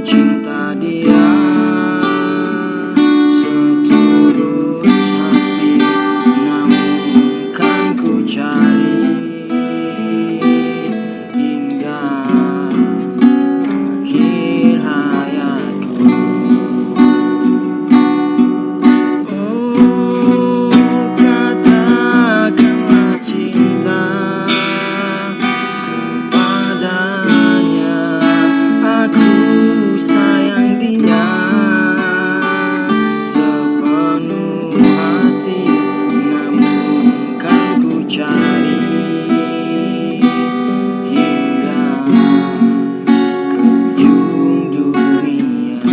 cinta dia setulus hati, namun kan ku cari hingga akhir hayatku. Oh, katakanlah cinta kepadanya, aku sayang dia sepenuh hati, namun kan ku cari hingga ke ujung dunia.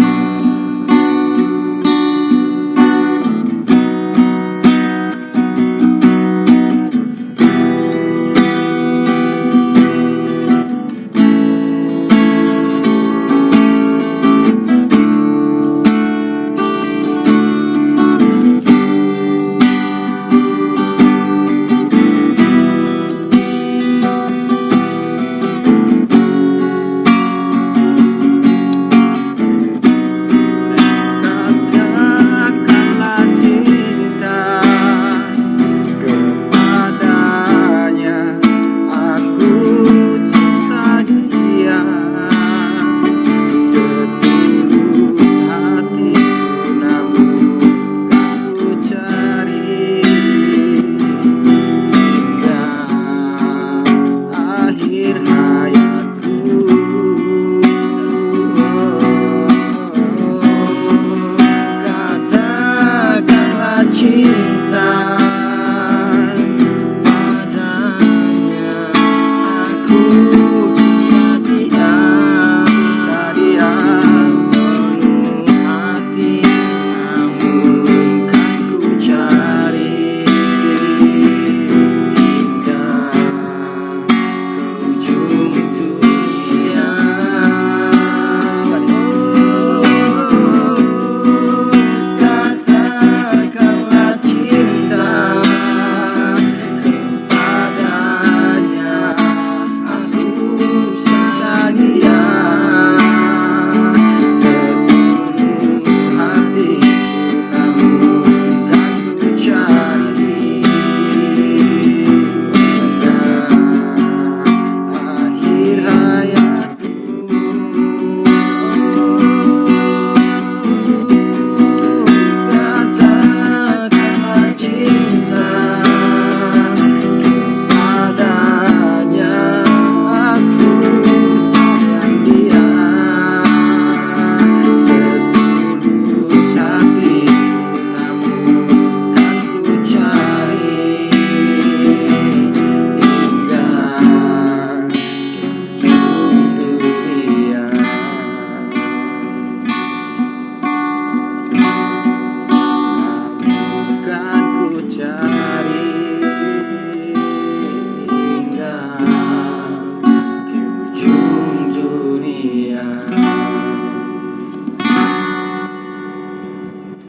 Katakanlah cinta kepadanya, aku cinta dia setulus hatiku, namun kan ku cari hingga akhir hayatku. Katakanlah cinta padanya, aku cinta dia sepenuh hati, namun kan ku cari hingga ke ujung dunia. Katakanlah cinta kepadanya, aku sayang dia setulus hati, namun kan ku cari hingga akhir hayatku. Katakanlah cinta kepadanya, aku sayang dia setulus hati, namun kan ku cari hingga ujung dunia. Namun kan ku cari